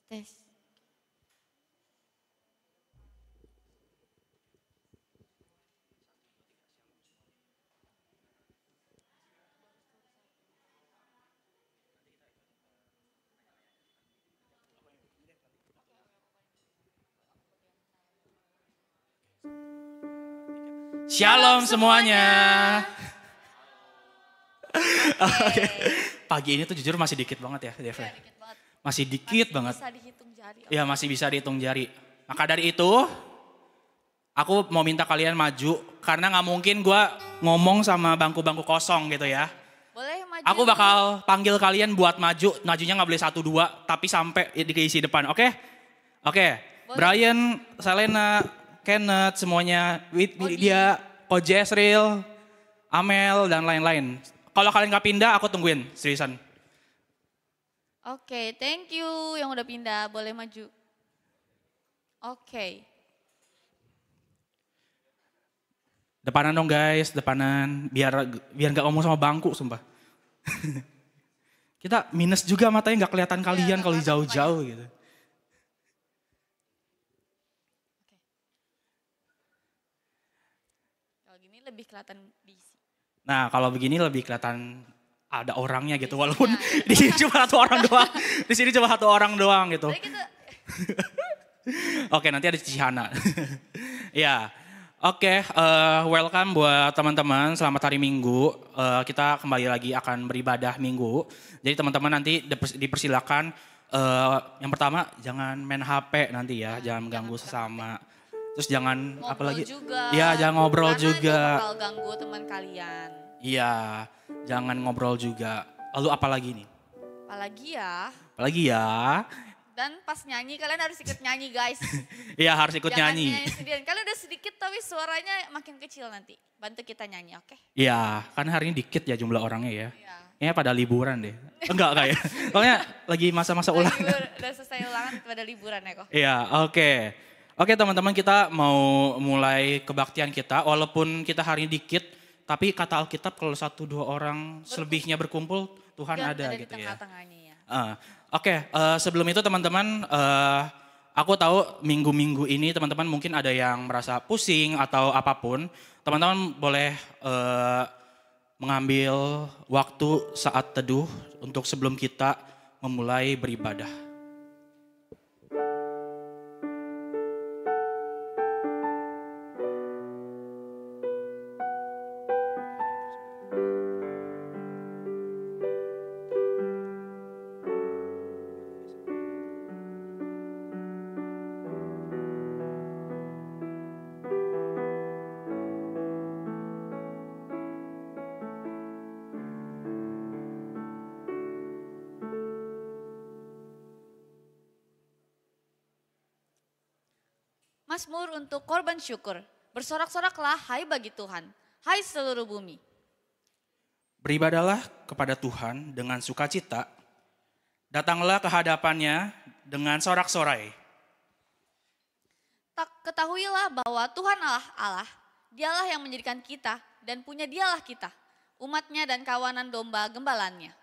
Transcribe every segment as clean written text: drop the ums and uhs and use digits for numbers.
Tes. Shalom semuanya. Oke. Pagi ini tuh jujur masih dikit banget ya, Dev. Ya, dikit banget. Masih dikit banget. Bisa dihitung jari. Ya masih bisa dihitung jari. Maka dari itu, aku mau minta kalian maju. Karena gak mungkin gue ngomong sama bangku-bangku kosong gitu ya. Boleh maju. Aku bakal panggil kalian buat maju. Majunya gak boleh 1-2, tapi sampai diisi depan, oke? Oke. Brian, Selena, Kenneth, semuanya. Dia, Ko Jezreel, Amel, dan lain-lain. Kalau kalian gak pindah, aku tungguin, seriusan. Oke, thank you yang udah pindah. Boleh maju. Oke. Depanan dong guys, depanan. Biar gak ngomong sama bangku, sumpah. Kita minus juga matanya, gak kelihatan kalian kalau jauh-jauh gitu. Kalau gini lebih kelihatan diisi. Nah kalau begini lebih kelihatan ada orangnya gitu. Walaupun di sini cuma satu orang doang. Di sini cuma satu orang doang gitu. Oke, nanti ada Cihana. Ya. Oke, welcome buat teman-teman, selamat hari Minggu. Kita kembali lagi akan beribadah Minggu. Jadi teman-teman nanti dipersilakan, yang pertama jangan main HP nanti ya, jangan mengganggu sesama. Terus jangan ngobrol apalagi, juga. ya jangan ngobrol Karena juga. itu bakal ganggu teman kalian. Iya, jangan ngobrol juga. Lalu apalagi nih? Apalagi ya. Dan pas nyanyi kalian harus ikut nyanyi guys. Iya harus ikut Jangan nyanyi. sendirian. Kalian udah sedikit tapi suaranya makin kecil nanti. Bantu kita nyanyi, oke? Iya, kan hari ini dikit ya jumlah orangnya ya. Iya. Kayaknya pada liburan deh. Enggak ya. Pokoknya lagi masa-masa ulangan. Udah selesai ulangan pada liburan ya kok. Iya, oke. Oke teman-teman, kita mau mulai kebaktian kita. Walaupun kita hari ini dikit, tapi kata Alkitab kalau 1-2 orang selebihnya berkumpul, Tuhan ada di gitu ya. tengah-tengahnya ya. Oke, sebelum itu teman-teman, aku tahu minggu-minggu ini teman-teman mungkin ada yang merasa pusing atau apapun. Teman-teman boleh mengambil waktu saat teduh untuk sebelum kita memulai beribadah. Mazmur untuk korban syukur. Bersorak-soraklah hai bagi Tuhan, hai seluruh bumi. Beribadahlah kepada Tuhan dengan sukacita, datanglah ke hadapannya dengan sorak-sorai. Ketahuilah bahwa Tuhan Allah, dialah yang menjadikan kita dan punya dialah kita, umatnya dan kawanan domba gembalannya.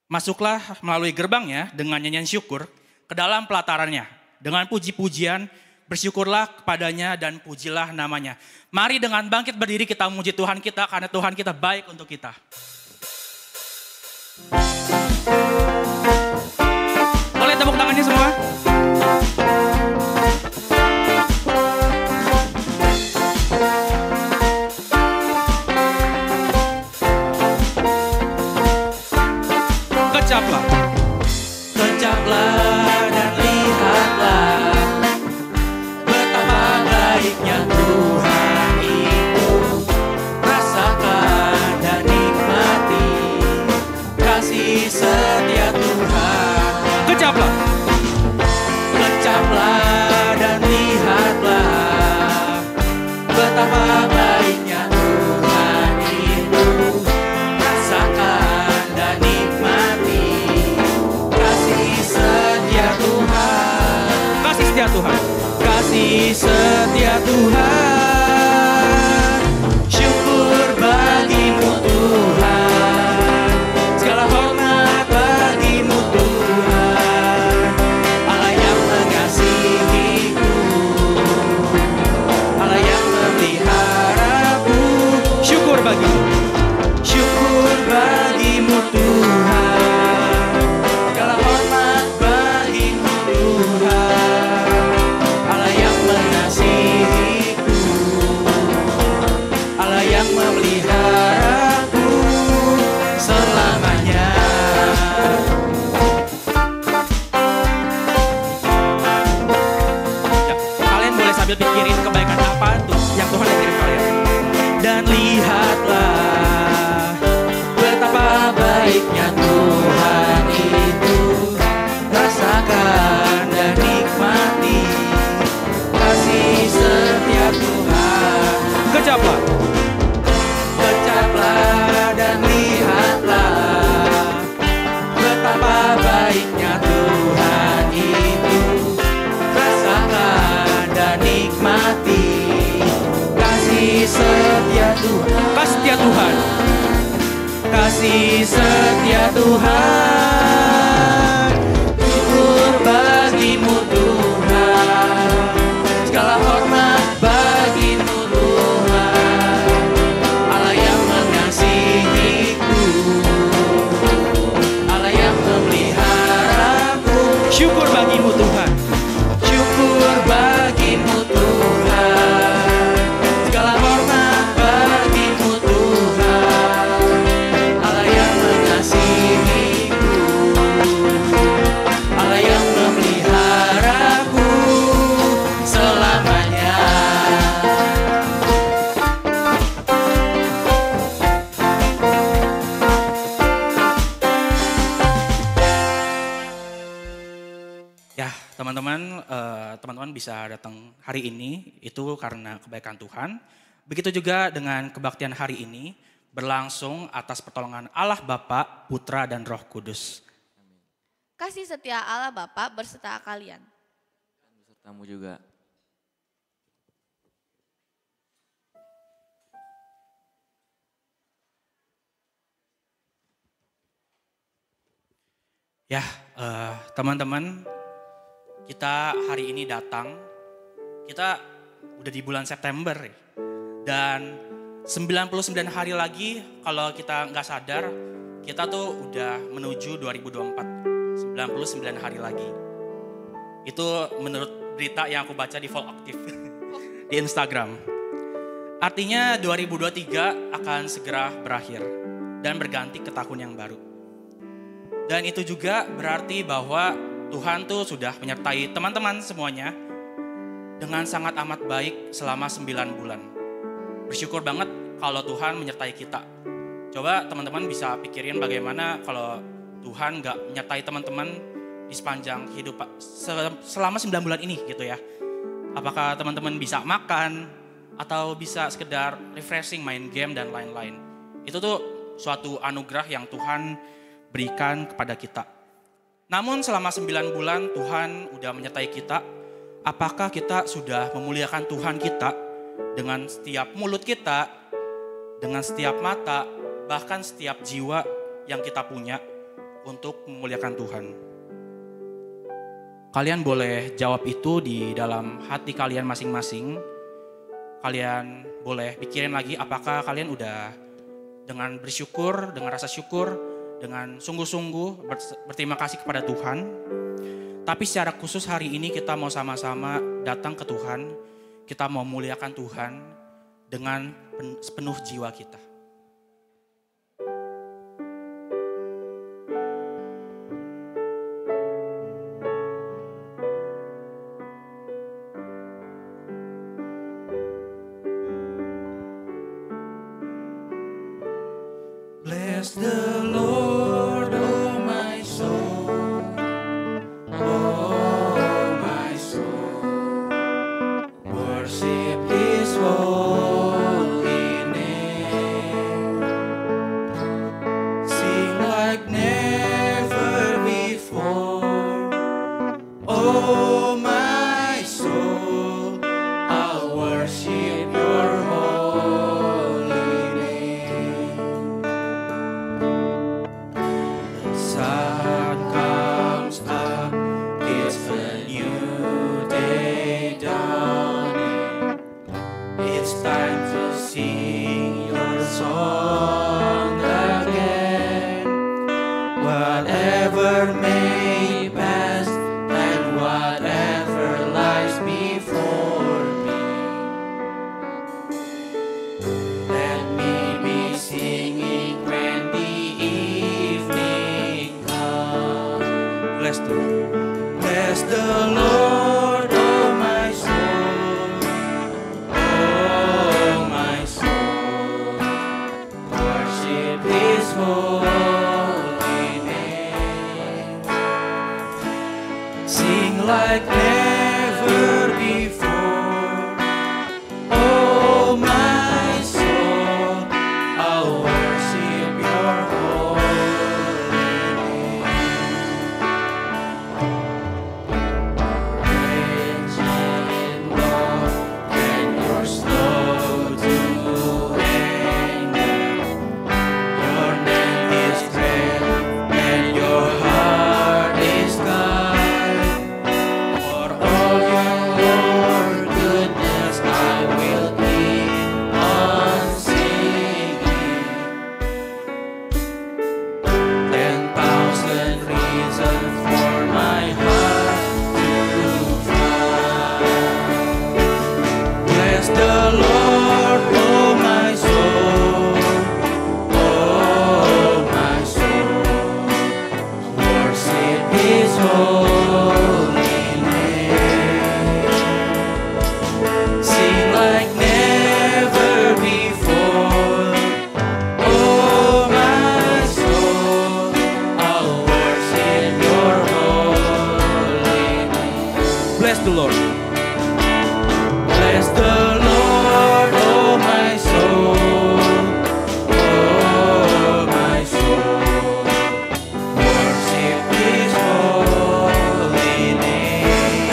Masuklah melalui gerbangnya dengan nyanyian syukur ke dalam pelatarannya. Dengan puji-pujian, bersyukurlah kepadanya dan pujilah namanya. Mari dengan bangkit berdiri kita memuji Tuhan kita karena Tuhan kita baik untuk kita. Boleh tepuk tangannya semua? Kecaplah. Kecaplah. Setia Tuhan. Kecaplah. Kecaplah dan lihatlah betapa baiknya Tuhan itu. Rasakan dan nikmati kasih setia Tuhan. Kasih setia Tuhan. Kasih setia Tuhan. Syukur bagimu Tuhan. Segala hormat bagimu Tuhan. baiknya Tuhan itu, rasakan dan nikmati kasih setia Tuhan. Kejaplah, kejaplah dan lihatlah betapa baiknya Tuhan itu, rasakan dan nikmati kasih setia Tuhan. Kasih setia Tuhan, kasih setia Tuhan. Syukur bagimu Tuhan, segala hormat bagimu Tuhan, Allah yang mengasihiku, Allah yang memeliharaku. Syukur bagimu Tuhan, syukur bagimu Tuhan, segala hormat bagimu Tuhan, Allah yang mengasihiku, Allah yang memeliharaku selamanya. Ya, teman-teman bisa datang hari ini itu karena kebaikan Tuhan. Begitu juga dengan kebaktian hari ini berlangsung atas pertolongan Allah Bapa, Putra dan Roh Kudus. Kasih setia Allah Bapa berserta kalian. Besertamu juga. Ya, teman-teman, kita hari ini datang, kita udah di bulan September ya. Dan 99 hari lagi kalau kita nggak sadar, kita tuh udah menuju 2024, 99 hari lagi. Itu menurut berita yang aku baca di Vol Aktif di Instagram. Artinya 2023 akan segera berakhir dan berganti ke tahun yang baru. Dan itu juga berarti bahwa Tuhan tuh sudah menyertai teman-teman semuanya dengan sangat amat baik selama 9 bulan. Bersyukur banget kalau Tuhan menyertai kita. Coba teman-teman bisa pikirin bagaimana kalau Tuhan gak menyertai teman-teman di sepanjang hidup selama 9 bulan ini gitu ya. Apakah teman-teman bisa makan atau bisa sekedar refreshing, main game dan lain-lain. Itu tuh suatu anugerah yang Tuhan berikan kepada kita. Namun selama 9 bulan Tuhan udah menyertai kita. Apakah kita sudah memuliakan Tuhan kita dengan setiap mulut kita, dengan setiap mata, bahkan setiap jiwa yang kita punya untuk memuliakan Tuhan? Kalian boleh jawab itu di dalam hati kalian masing-masing. Kalian boleh pikirin lagi apakah kalian udah dengan bersyukur, dengan rasa syukur, dengan sungguh-sungguh berterima kasih kepada Tuhan. Tapi secara khusus hari ini kita mau sama-sama datang ke Tuhan. Kita mau muliakan Tuhan dengan sepenuh jiwa kita. Bless the Lord, oh my soul, oh my soul, worship His holy name, sing like never before, oh my soul, I'll worship Your holy name. Sun comes up, it's a new day dawning. It's time to sing Your song again. Whatever may pass and whatever lies before me, let me be singing when the evening comes. Bless the Lord, oh my soul, oh my soul, worship His holy like never before. Oh my soul, I'll worship your holy name. Rich in love and you're slow to anger. Your name is great and your heart is kind. For all your goodness I will keep on singing. 10,000 reasons for my heart to find. Bless the Lord, oh my soul, oh my soul. Worship His holy name. Sing like never before. Oh my soul, I'll worship your holy name. Bless the Lord. Bless the Lord, oh my soul, oh my soul. Worship His holy name.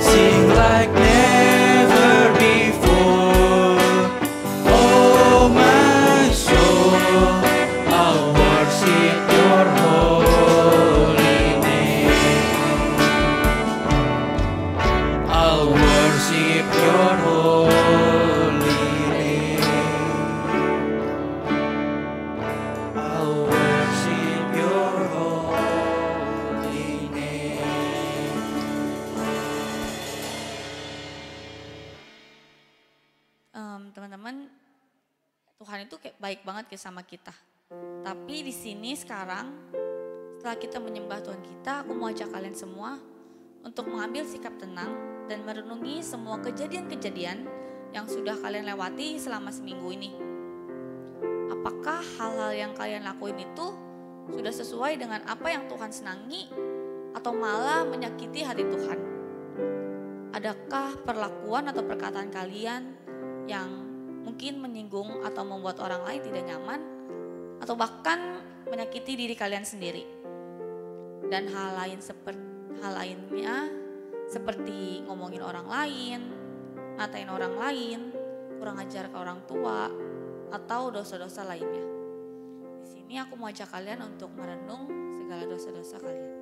Sing like never before. Oh my soul, I'll worship your holy name. I'll worship your holy name. I'll worship your holy name. Teman-teman, Tuhan itu kayak baik banget kayak sama kita. Tapi di sini sekarang, setelah kita menyembah Tuhan kita, aku mau ajak kalian semua untuk mengambil sikap tenang dan merenungi semua kejadian-kejadian yang sudah kalian lewati selama seminggu ini. Apakah hal-hal yang kalian lakuin itu sudah sesuai dengan apa yang Tuhan senangi atau malah menyakiti hati Tuhan? Adakah perlakuan atau perkataan kalian yang mungkin menyinggung atau membuat orang lain tidak nyaman atau bahkan menyakiti diri kalian sendiri? Dan hal lainnya seperti ngomongin orang lain, ngatain orang lain, kurang ajar ke orang tua, atau dosa-dosa lainnya. Di sini aku mau ajak kalian untuk merenung segala dosa-dosa kalian.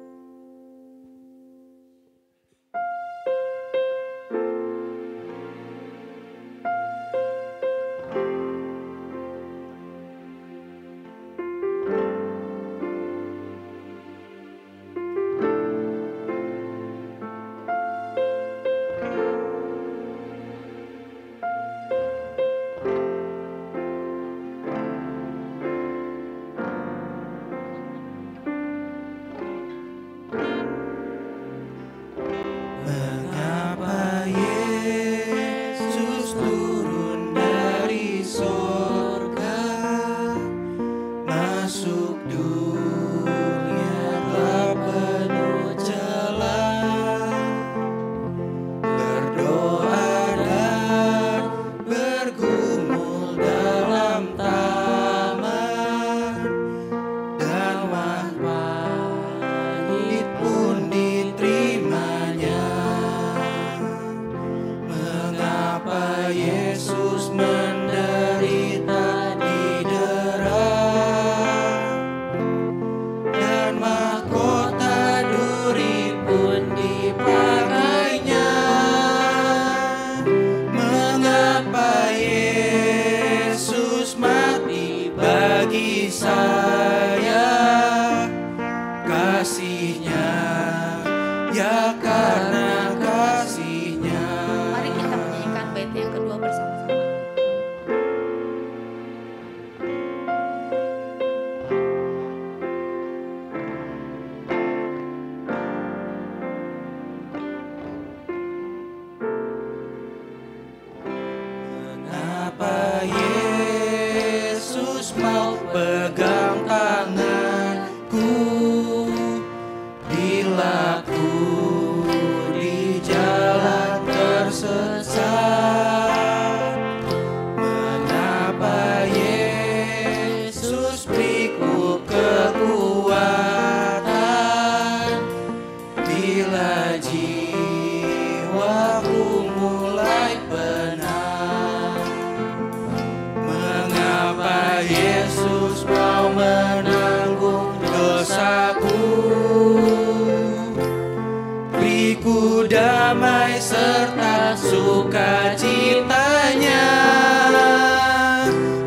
damai serta sukacitanya.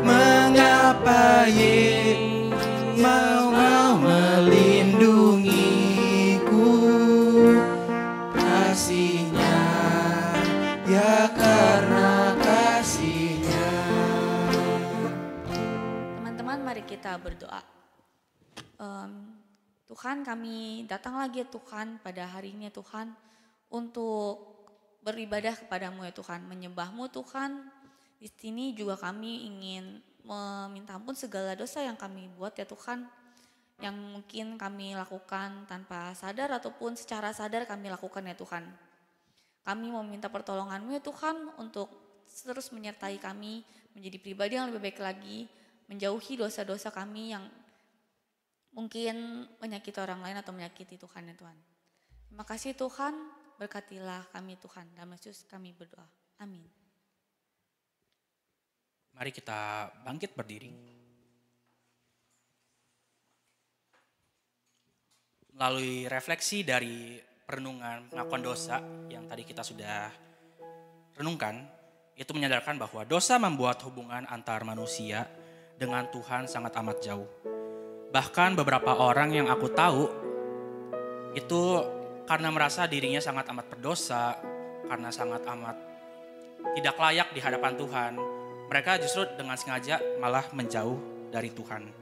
Mengapa mau melindungiku, kasihnya, ya karena kasihnya. Teman-teman, mari kita berdoa. Tuhan, kami datang lagi ya Tuhan pada hari ini ya Tuhan, untuk beribadah kepadamu ya Tuhan, menyembahmu Tuhan. Di sini juga kami ingin meminta ampun segala dosa yang kami buat ya Tuhan, yang mungkin kami lakukan tanpa sadar ataupun secara sadar kami lakukan ya Tuhan. Kami mau minta pertolongan-Mu ya Tuhan untuk terus menyertai kami menjadi pribadi yang lebih baik lagi, menjauhi dosa-dosa kami yang mungkin menyakiti orang lain atau menyakiti Tuhan ya Tuhan. Terima kasih Tuhan, berkatilah kami Tuhan. Dalam Yesus kami berdoa. Amin. Mari kita bangkit berdiri. Melalui refleksi dari perenungan pengakuan dosa yang tadi kita sudah renungkan, itu menyadarkan bahwa dosa membuat hubungan antar manusia dengan Tuhan sangat amat jauh. Bahkan beberapa orang yang aku tahu itu karena merasa dirinya sangat amat berdosa, karena sangat amat tidak layak di hadapan Tuhan, mereka justru dengan sengaja malah menjauh dari Tuhan.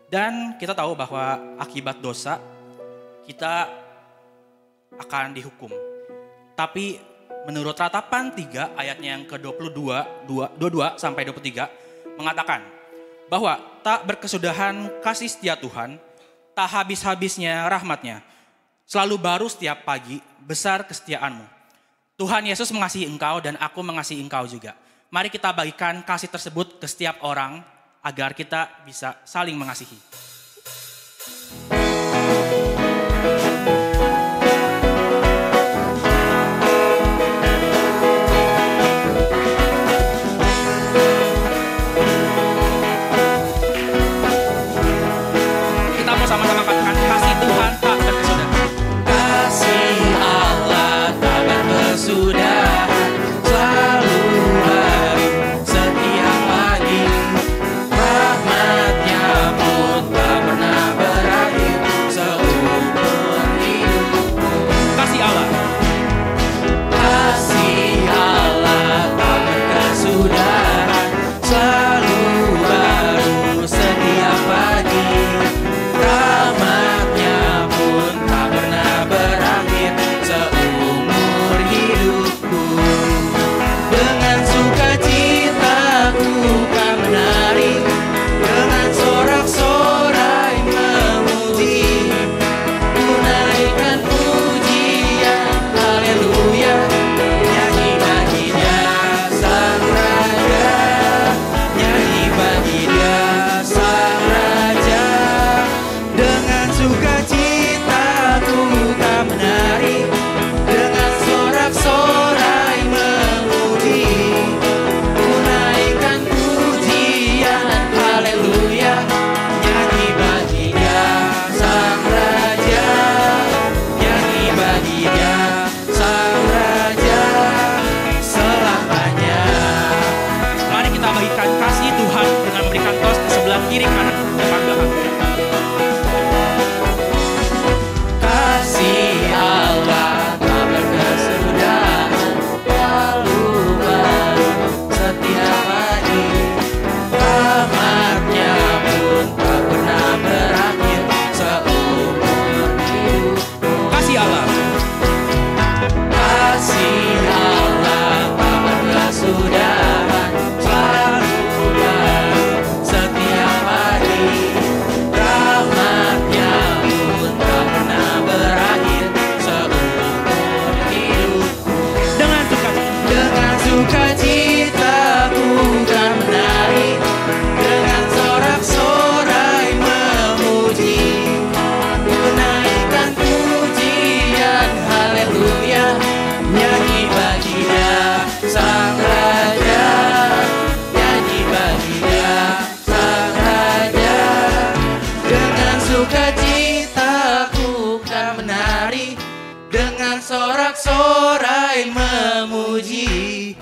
Dan kita tahu bahwa akibat dosa kita akan dihukum. Tapi menurut Ratapan 3 ayatnya yang ke-22 sampai 23 mengatakan bahwa tak berkesudahan kasih setia Tuhan, tak habis-habisnya rahmat-Nya, selalu baru setiap pagi, besar kesetiaan-Mu. Tuhan Yesus mengasihi engkau dan aku mengasihi engkau juga. Mari kita bagikan kasih tersebut ke setiap orang agar kita bisa saling mengasihi. Sukacitaku kan menari dengan sorak-sorai. lain memuji,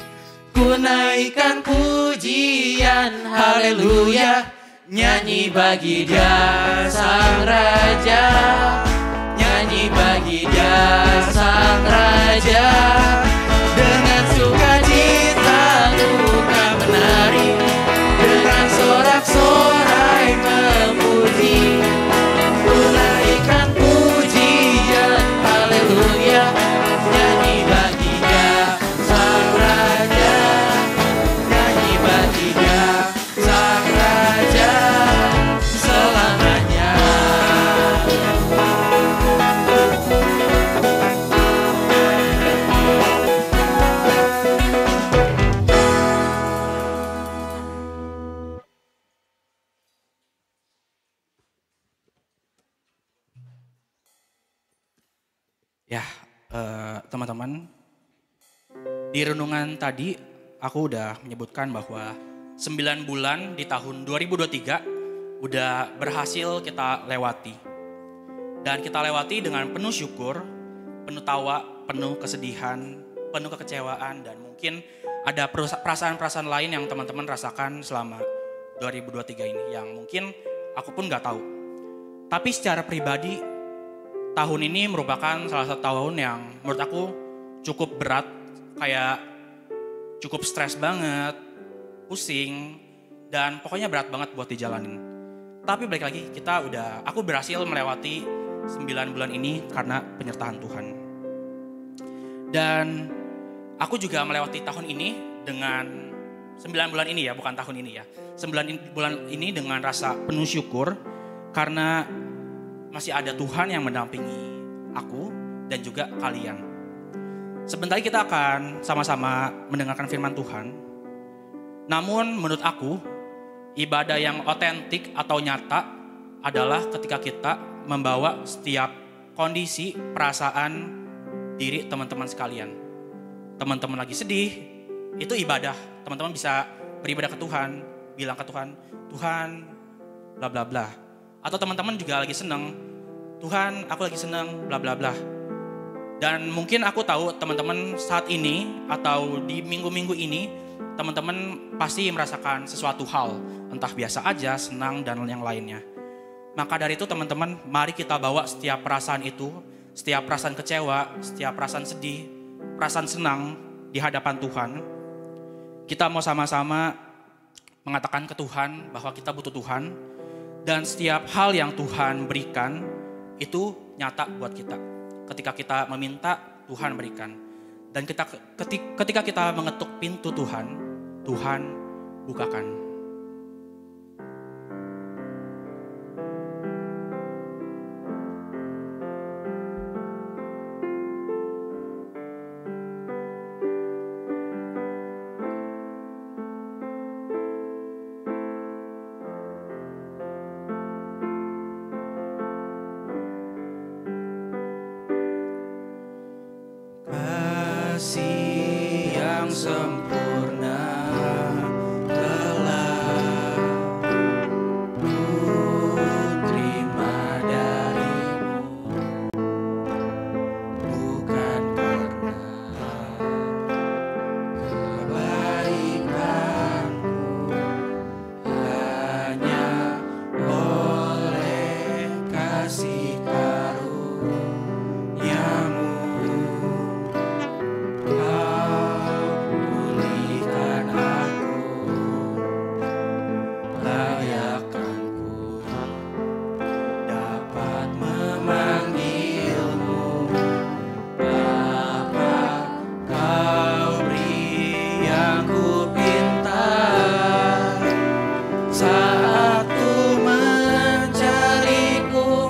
ku naikkan pujian, haleluya. Nyanyi bagi Dia Sang Raja, nyanyi bagi Dia Sang Raja. Dengan sukacita bukan menari, dengan sorak-sorai memuji, ku naikkan pujian, haleluya. Nyanyi bagi Dia Sang Raja, nyanyi bagi Dia Sang Raja selamanya. Ya, teman-teman, di renungan tadi aku udah menyebutkan bahwa 9 bulan di tahun 2023 udah berhasil kita lewati. Dan kita lewati dengan penuh syukur, penuh tawa, penuh kesedihan, penuh kekecewaan, dan mungkin ada perasaan-perasaan lain yang teman-teman rasakan selama 2023 ini yang mungkin aku pun gak tahu. Tapi secara pribadi, tahun ini merupakan salah satu tahun yang menurut aku cukup berat, kayak cukup stres banget, pusing, dan pokoknya berat banget buat dijalanin. Tapi balik lagi, aku berhasil melewati 9 bulan ini karena penyertaan Tuhan. Dan aku juga melewati tahun ini dengan 9 bulan ini ya, bukan tahun ini ya. 9 bulan ini dengan rasa penuh syukur karena masih ada Tuhan yang mendampingi aku dan juga kalian. Sebentar kita akan sama-sama mendengarkan firman Tuhan. Namun menurut aku, ibadah yang otentik atau nyata adalah ketika kita membawa setiap kondisi, perasaan diri teman-teman sekalian. Teman-teman lagi sedih, itu ibadah. Teman-teman bisa beribadah ke Tuhan, bilang ke Tuhan, Tuhan bla bla bla. Atau teman-teman juga lagi seneng, Tuhan aku lagi seneng bla bla bla. Dan mungkin aku tahu teman-teman saat ini atau di minggu-minggu ini teman-teman pasti merasakan sesuatu hal, entah biasa aja, senang dan yang lainnya. Maka dari itu teman-teman, mari kita bawa setiap perasaan itu, setiap perasaan kecewa, setiap perasaan sedih, perasaan senang di hadapan Tuhan. Kita mau sama-sama mengatakan ke Tuhan bahwa kita butuh Tuhan. Dan setiap hal yang Tuhan berikan itu nyata buat kita. Ketika kita meminta, Tuhan berikan. Dan ketika kita mengetuk pintu Tuhan, Tuhan bukakan. Kasih yang sempurna telah ku terima darimu, bukan karena kebaikanku, hanya oleh kasih karuniamu. Saat ku mencari, ku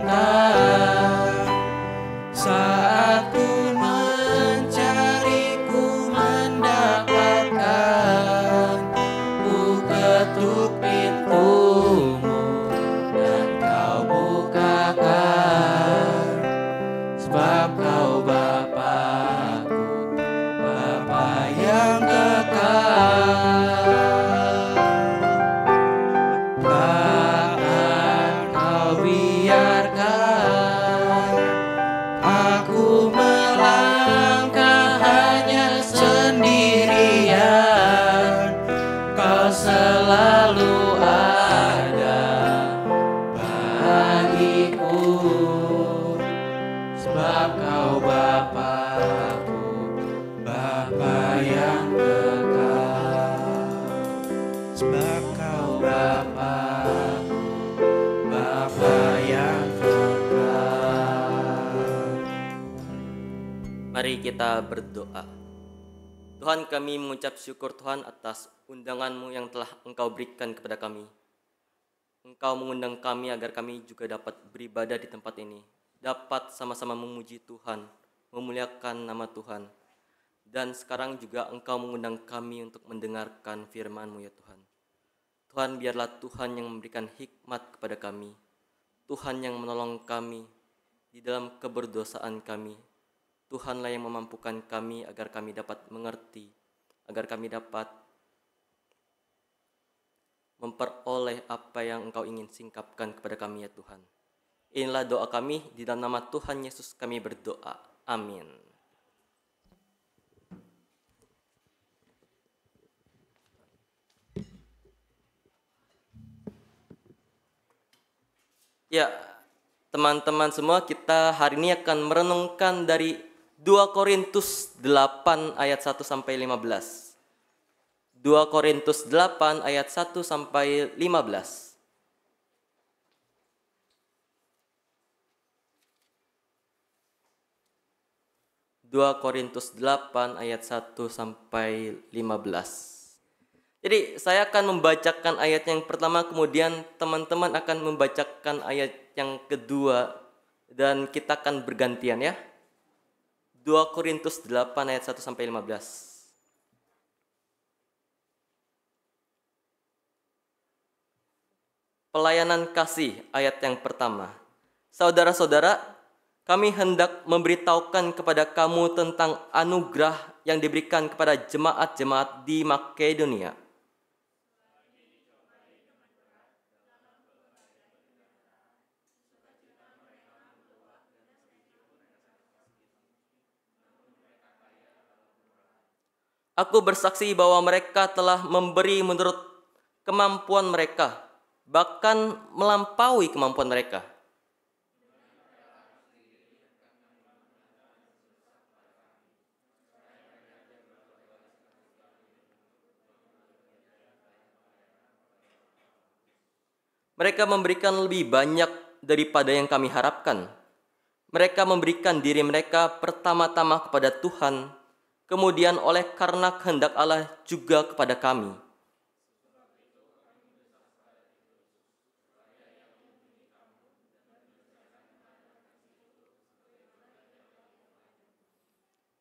cinta. Saat ku mencari, ku mendapatkan. Ku ketuk pintumu dan kau bukakan. Sebab kau Bapa-Ku, Bapa yang kekal. Bahkan kau biarkan aku melangkah hanya sendirian. Kau selalu ada bagiku. Sebab kau Bapa-Ku, Bapa yang kekal. Sebab kau Bapa-Ku, Bapa yang kekal. Mari kita berdoa. Tuhan, kami mengucap syukur Tuhan atas undangan-Mu yang telah Engkau berikan kepada kami. Engkau mengundang kami agar kami juga dapat beribadah di tempat ini, dapat sama-sama memuji Tuhan, memuliakan nama Tuhan. Dan sekarang juga Engkau mengundang kami untuk mendengarkan firman-Mu ya Tuhan. Tuhan, biarlah Tuhan yang memberikan hikmat kepada kami. Tuhan yang menolong kami di dalam keberdosaan kami. Tuhanlah yang memampukan kami agar kami dapat mengerti, agar kami dapat memperoleh apa yang Engkau ingin singkapkan kepada kami ya Tuhan. Inilah doa kami, di dalam nama Tuhan Yesus kami berdoa. Amin. Ya, teman-teman semua, kita hari ini akan merenungkan dari 2 Korintus 8 ayat 1 sampai 15. 2 Korintus 8 ayat 1 sampai 15. Dua Korintus 8 ayat 1 sampai 15. Jadi saya akan membacakan ayat yang pertama, kemudian teman-teman akan membacakan ayat yang kedua, dan kita akan bergantian ya. 2 Korintus 8 ayat 1 sampai 15. Pelayanan kasih ayat yang pertama. Saudara-saudara, kami hendak memberitahukan kepada kamu tentang anugerah yang diberikan kepada jemaat-jemaat di Makedonia. Aku bersaksi bahwa mereka telah memberi menurut kemampuan mereka, bahkan melampaui kemampuan mereka. Mereka memberikan lebih banyak daripada yang kami harapkan. Mereka memberikan diri mereka pertama-tama kepada Tuhan, kemudian oleh karena kehendak Allah juga kepada kami.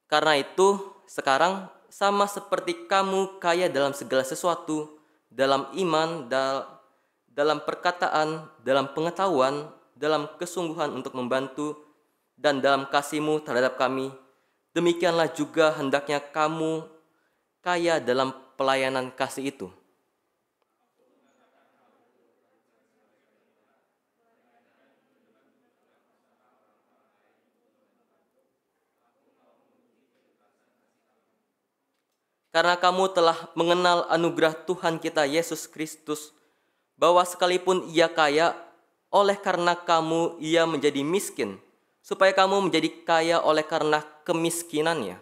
Karena itu, sekarang sama seperti kamu kaya dalam segala sesuatu, dalam iman, dalam perkataan, dalam pengetahuan, dalam kesungguhan untuk membantu, dan dalam kasih-Mu terhadap kami, demikianlah juga hendaknya kamu kaya dalam pelayanan kasih itu. Karena kamu telah mengenal anugerah Tuhan kita Yesus Kristus, bahwa sekalipun Ia kaya, oleh karena kamu Ia menjadi miskin, supaya kamu menjadi kaya oleh karena kemiskinannya.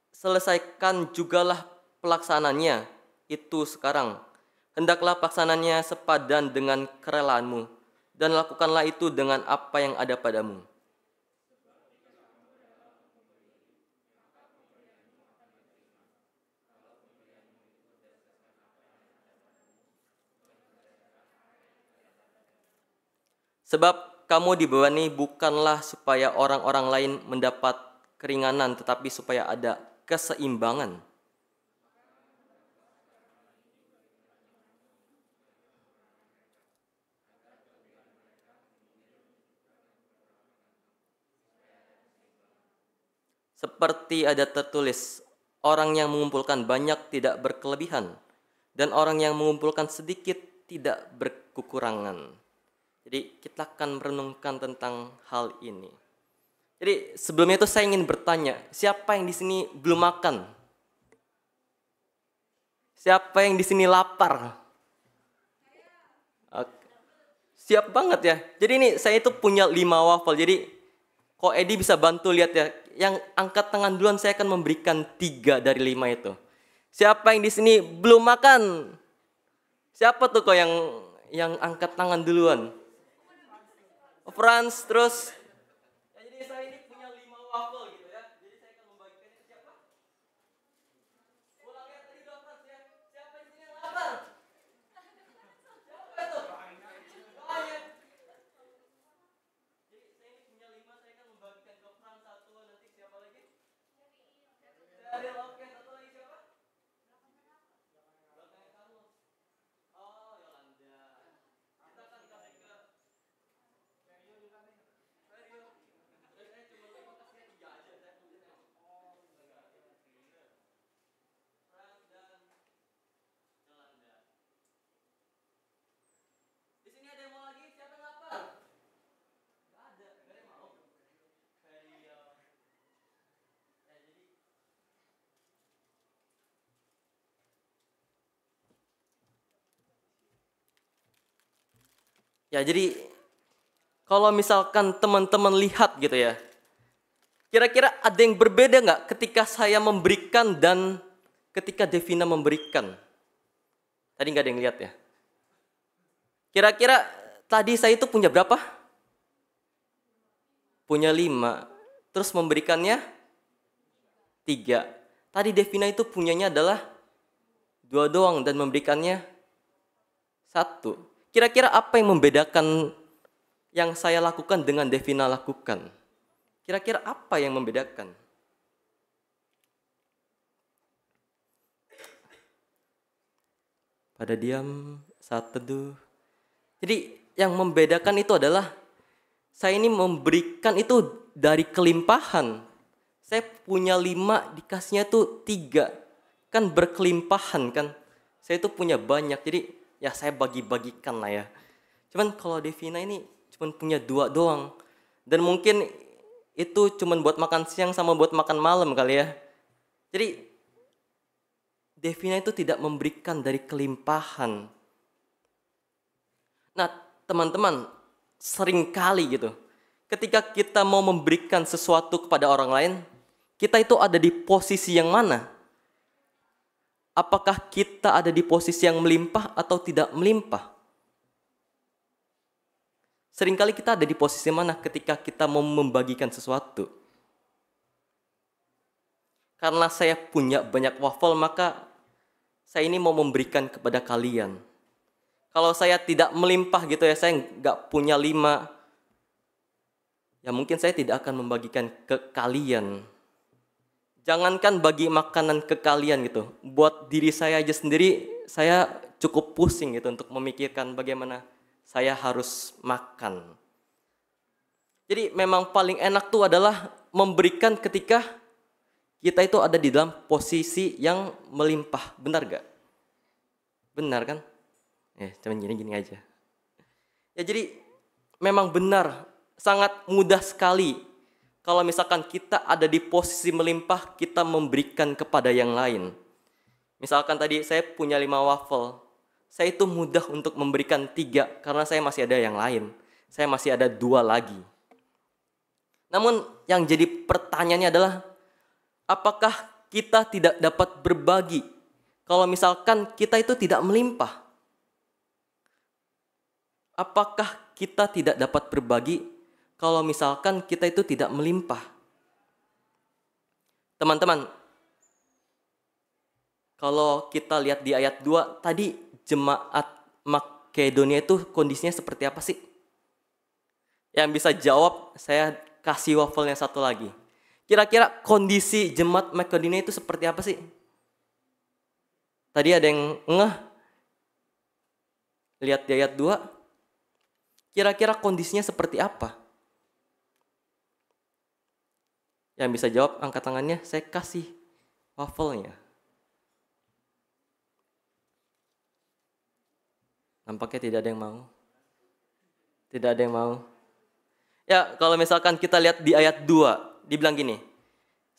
Selesaikan jugalah pelaksanaannya itu sekarang. Hendaklah pelaksananya sepadan dengan kerelaanmu, dan lakukanlah itu dengan apa yang ada padamu. Sebab kamu dibebani bukanlah supaya orang-orang lain mendapat keringanan, tetapi supaya ada keseimbangan. Seperti ada tertulis, orang yang mengumpulkan banyak tidak berkelebihan, dan orang yang mengumpulkan sedikit tidak berkekurangan. Jadi kita akan merenungkan tentang hal ini. Jadi sebelumnya itu saya ingin bertanya, siapa yang di sini belum makan? Siapa yang di sini lapar? Siap banget ya. Jadi ini saya itu punya 5 waffle. Jadi kok Edi bisa bantu lihat ya. Yang angkat tangan duluan saya akan memberikan 3 dari 5 itu. Siapa yang di sini belum makan? Siapa tuh kok yang angkat tangan duluan? Franz, terus. Ya, jadi saya ini punya 5 waffle gitu ya. Jadi saya akan membagikan itu siapa? Ulang ya tadi udah Franz ya. Siapa di sini yang lapar? Siapa itu? Oh ya. Jadi saya ini punya 5, saya akan membagikan ke Franz 1, nanti siapa lagi? Daryl, oke, 1 lagi siapa? Belakangnya kamu. Oh, Yolanda. Kita akan kasih ke di sini ada yang mau lagi? Siapa yang lapar? Gak ada yang mau. Jadi kalau misalkan teman-teman lihat gitu ya, kira-kira ada yang berbeda nggak ketika saya memberikan dan ketika Devina memberikan? Tadi nggak ada yang lihat ya. Kira-kira tadi saya itu punya berapa? Punya 5. Terus memberikannya 3. Tadi Devina itu punyanya adalah 2 doang dan memberikannya 1. Kira-kira apa yang membedakan yang saya lakukan dengan Devina lakukan? Kira-kira apa yang membedakan? Pada diam, saat teduh. Jadi yang membedakan itu adalah saya ini memberikan itu dari kelimpahan. Saya punya 5, dikasihnya tuh 3. Kan berkelimpahan kan. Saya itu punya banyak, jadi ya saya bagi-bagikan lah ya. Cuman kalau Devina ini cuman punya 2 doang. Dan mungkin itu cuman buat makan siang sama buat makan malam kali ya. Jadi Devina itu tidak memberikan dari kelimpahan. Nah teman-teman, sering kali gitu, ketika kita mau memberikan sesuatu kepada orang lain, kita itu ada di posisi yang mana? Apakah kita ada di posisi yang melimpah atau tidak melimpah? Seringkali kita ada di posisi mana ketika kita mau membagikan sesuatu? Karena saya punya banyak waffle, maka saya ini mau memberikan kepada kalian. Kalau saya tidak melimpah gitu ya, saya nggak punya 5, ya mungkin saya tidak akan membagikan ke kalian. Jangankan bagi makanan ke kalian gitu, buat diri saya aja sendiri, saya cukup pusing gitu untuk memikirkan bagaimana saya harus makan. Jadi memang paling enak tuh adalah memberikan ketika kita itu ada di dalam posisi yang melimpah, benar gak? Benar kan? Cuman gini-gini aja. Ya jadi memang benar, sangat mudah sekali kalau misalkan kita ada di posisi melimpah, kita memberikan kepada yang lain. Misalkan tadi saya punya 5 waffle, saya itu mudah untuk memberikan 3 karena saya masih ada yang lain. Saya masih ada 2 lagi. Namun yang jadi pertanyaannya adalah, apakah kita tidak dapat berbagi kalau misalkan kita itu tidak melimpah? Apakah kita tidak dapat berbagi kalau misalkan kita itu tidak melimpah? Teman-teman, kalau kita lihat di ayat 2 tadi, jemaat Makedonia itu kondisinya seperti apa sih? Yang bisa jawab, saya kasih waffle yang satu lagi. Kira-kira kondisi jemaat Makedonia itu seperti apa sih? Tadi ada yang ngeh? Lihat di ayat 2. Kira-kira kondisinya seperti apa? Yang bisa jawab angkat tangannya, saya kasih waffle-nya. Nampaknya tidak ada yang mau. Tidak ada yang mau. Ya, kalau misalkan kita lihat di ayat 2, dibilang gini.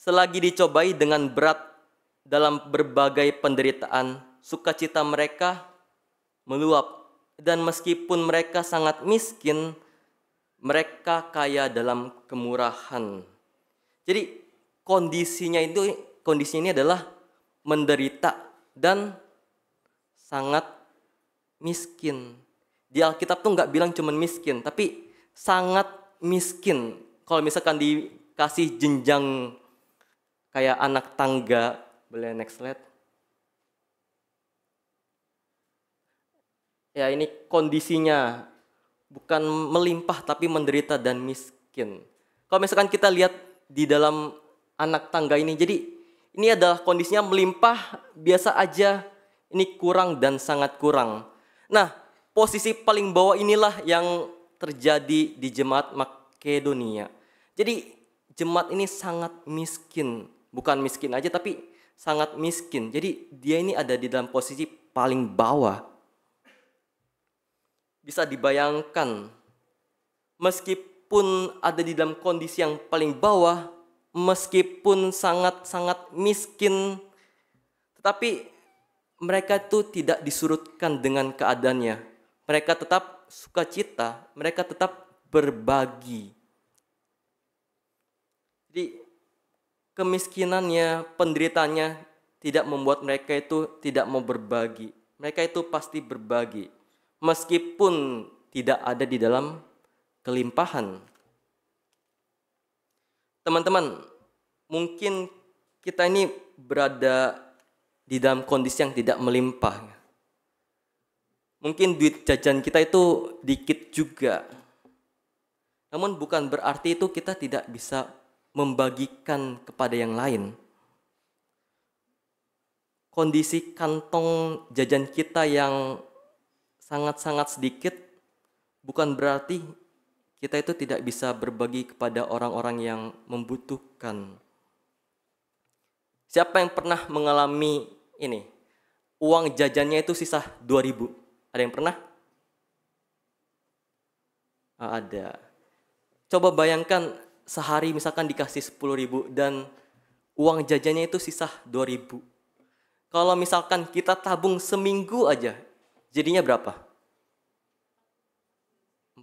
Selagi dicobai dengan berat dalam berbagai penderitaan, sukacita mereka meluap. Dan meskipun mereka sangat miskin, mereka kaya dalam kemurahan. Jadi kondisinya ini adalah menderita dan sangat miskin. Di Alkitab tuh nggak bilang cuman miskin, tapi sangat miskin. Kalau misalkan dikasih jenjang kayak anak tangga, boleh next slide. Ya, ini kondisinya bukan melimpah tapi menderita dan miskin. Kalau misalkan kita lihat di dalam anak tangga ini, jadi ini adalah kondisinya melimpah biasa aja, ini kurang dan sangat kurang. Nah, posisi paling bawah inilah yang terjadi di jemaat Makedonia. Jadi jemaat ini sangat miskin, bukan miskin aja tapi sangat miskin. Jadi dia ini ada di dalam posisi paling bawah. Bisa dibayangkan, meskipun ada di dalam kondisi yang paling bawah, meskipun sangat-sangat miskin, tetapi mereka itu tidak disurutkan dengan keadaannya. Mereka tetap sukacita, mereka tetap berbagi. Jadi kemiskinannya, penderitaannya tidak membuat mereka itu tidak mau berbagi. Mereka itu pasti berbagi. Meskipun tidak ada di dalam kelimpahan. Teman-teman, mungkin kita ini berada di dalam kondisi yang tidak melimpah. Mungkin duit jajan kita itu dikit juga. Namun bukan berarti itu kita tidak bisa membagikan kepada yang lain. Kondisi kantong jajan kita yang sangat-sangat sedikit bukan berarti kita itu tidak bisa berbagi kepada orang-orang yang membutuhkan. Siapa yang pernah mengalami ini? Uang jajannya itu sisa 2.000. Ada yang pernah? Ada. Coba bayangkan sehari misalkan dikasih 10.000 dan uang jajannya itu sisa 2.000. Kalau misalkan kita tabung seminggu aja, jadinya berapa?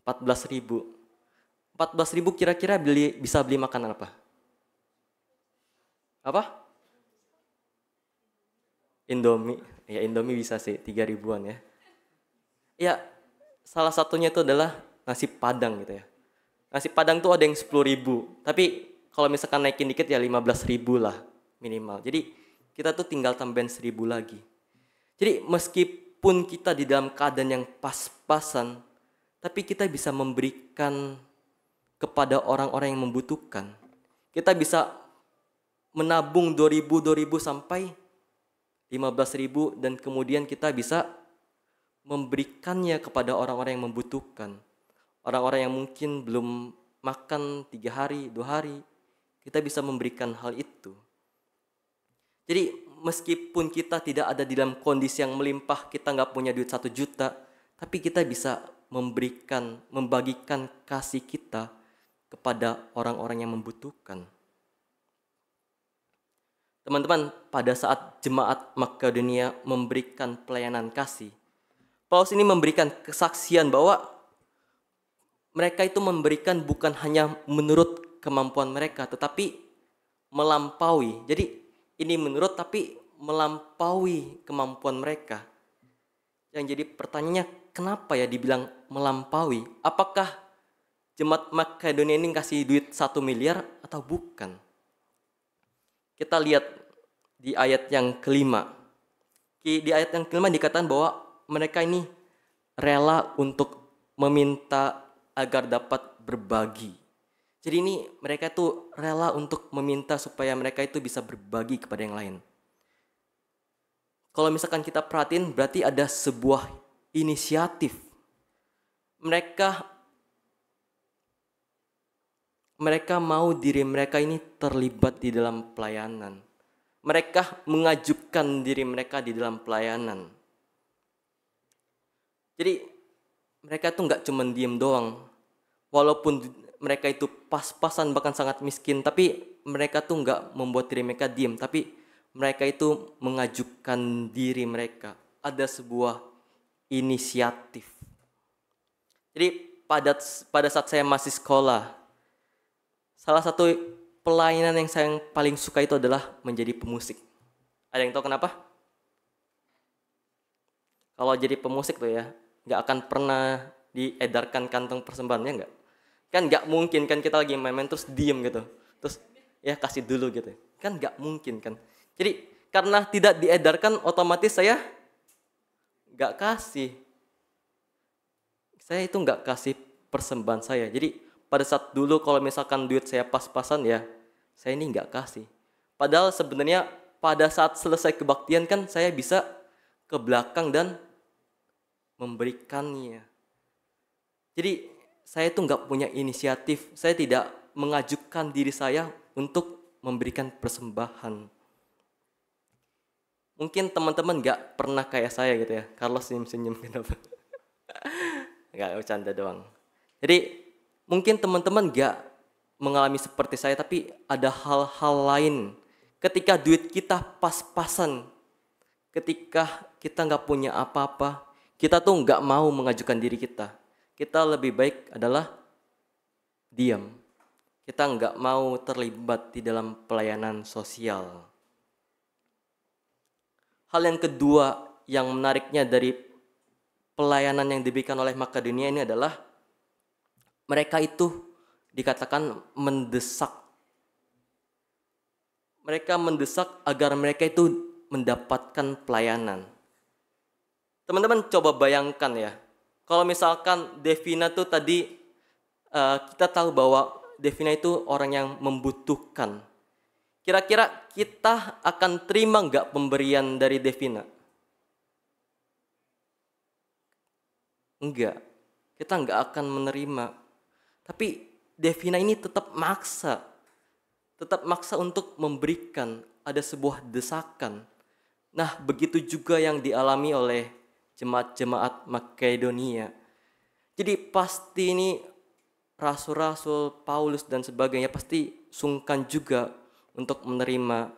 14.000. 14.000 kira-kira bisa beli makanan apa? Apa? Indomie. Ya, Indomie bisa sih 3.000-an ya. Ya, salah satunya itu adalah nasi padang gitu ya. Nasi padang tuh ada yang 10.000, tapi kalau misalkan naikin dikit ya 15.000 lah minimal. Jadi kita tuh tinggal tambahin 1.000 lagi. Jadi meskipun kita di dalam keadaan yang pas-pasan, tapi kita bisa memberikan kepada orang-orang yang membutuhkan. Kita bisa menabung 2.000 sampai 15.000 dan kemudian kita bisa memberikannya kepada orang-orang yang membutuhkan. Orang-orang yang mungkin belum makan 3 hari, 2 hari, kita bisa memberikan hal itu. Jadi meskipun kita tidak ada di dalam kondisi yang melimpah, kita nggak punya duit 1 juta, tapi kita bisa membagikan kasih kita kepada orang-orang yang membutuhkan. Teman-teman, pada saat jemaat Makedonia memberikan pelayanan kasih, Paulus ini memberikan kesaksian bahwa mereka itu memberikan bukan hanya menurut kemampuan mereka, tetapi melampaui. Jadi ini menurut tapi melampaui kemampuan mereka. Yang jadi pertanyaannya, kenapa ya dibilang melampaui, apakah jemaat Makedonia ini kasih duit 1 miliar atau bukan? Kita lihat di ayat yang kelima. Di ayat yang kelima dikatakan bahwa mereka ini rela untuk meminta agar dapat berbagi. Jadi ini mereka itu rela untuk meminta supaya mereka itu bisa berbagi kepada yang lain. Kalau misalkan kita perhatiin berarti ada sebuah inisiatif. Mereka mau diri mereka ini terlibat di dalam pelayanan. Mereka mengajukan diri mereka di dalam pelayanan. Jadi mereka tuh nggak cuma diem doang. Walaupun mereka itu pas-pasan bahkan sangat miskin, tapi mereka tuh nggak membuat diri mereka diem, tapi mereka itu mengajukan diri mereka. Ada sebuah inisiatif. Jadi pada saat saya masih sekolah, salah satu pelayanan yang saya paling suka itu adalah menjadi pemusik. Ada yang tahu kenapa? Kalau jadi pemusik tuh ya, nggak akan pernah diedarkan kantong persembahannya nggak? Kan nggak mungkin kan kita lagi main-main terus diem gitu. Terus ya kasih dulu gitu. Kan nggak mungkin kan. Jadi karena tidak diedarkan otomatis saya nggak kasih. Saya itu nggak kasih persembahan saya. Jadi pada saat dulu kalau misalkan duit saya pas-pasan ya, saya ini nggak kasih. Padahal sebenarnya pada saat selesai kebaktian kan saya bisa ke belakang dan memberikannya. Jadi saya itu nggak punya inisiatif. Saya tidak mengajukan diri saya untuk memberikan persembahan. Mungkin teman-teman nggak pernah kayak saya gitu ya. Carlos senyum-senyum kenapa? Nggak, bercanda doang. Jadi mungkin teman-teman gak mengalami seperti saya, tapi ada hal-hal lain. Ketika duit kita pas-pasan, ketika kita gak punya apa-apa, kita tuh gak mau mengajukan diri kita. Kita lebih baik adalah diam. Kita gak mau terlibat di dalam pelayanan sosial. Hal yang kedua yang menariknya dari pelayanan yang diberikan oleh Makedonia ini adalah mereka itu dikatakan mendesak. Mereka mendesak agar mereka itu mendapatkan pelayanan. Teman-teman coba bayangkan ya. Kalau misalkan Devina tuh tadi kita tahu bahwa Devina itu orang yang membutuhkan. Kira-kira kita akan terima nggak pemberian dari Devina? Enggak. Kita nggak akan menerima. Tapi Devina ini tetap maksa untuk memberikan, ada sebuah desakan. Nah, begitu juga yang dialami oleh jemaat-jemaat Makedonia. Jadi pasti ini rasul-rasul Paulus dan sebagainya pasti sungkan juga untuk menerima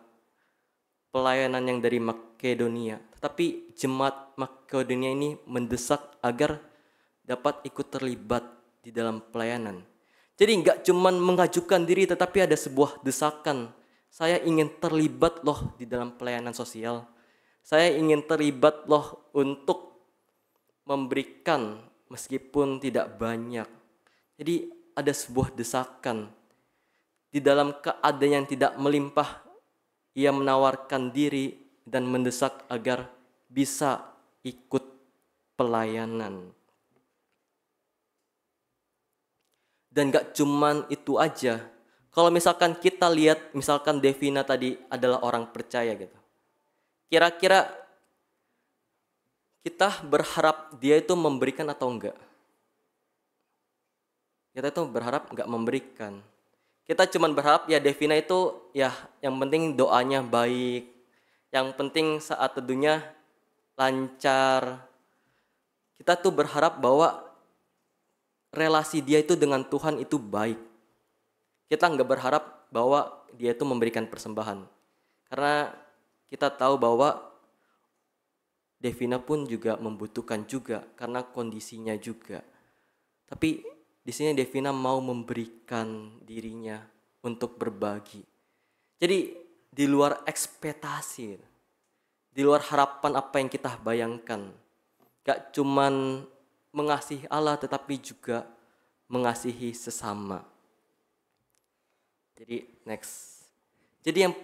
pelayanan yang dari Makedonia. Tetapi jemaat Makedonia ini mendesak agar dapat ikut terlibat di dalam pelayanan. Jadi nggak cuman mengajukan diri, tetapi ada sebuah desakan. Saya ingin terlibat loh di dalam pelayanan sosial. Saya ingin terlibat loh untuk memberikan meskipun tidak banyak. Jadi ada sebuah desakan. Di dalam keadaan yang tidak melimpah, ia menawarkan diri dan mendesak agar bisa ikut pelayanan. Dan gak cuman itu aja. Kalau misalkan kita lihat, misalkan Devina tadi adalah orang percaya gitu. Kira-kira kita berharap dia itu memberikan atau enggak? Kita itu berharap enggak memberikan. Kita cuman berharap ya Devina itu ya yang penting doanya baik. Yang penting saat teduhnya lancar. Kita tuh berharap bahwa relasi dia itu dengan Tuhan itu baik. Kita nggak berharap bahwa dia itu memberikan persembahan. Karena kita tahu bahwa Devina pun juga membutuhkan juga karena kondisinya juga. Tapi di sini Devina mau memberikan dirinya untuk berbagi. Jadi di luar ekspektasi, di luar harapan apa yang kita bayangkan. Gak cuman mengasihi Allah tetapi juga mengasihi sesama. Jadi next. Jadi yang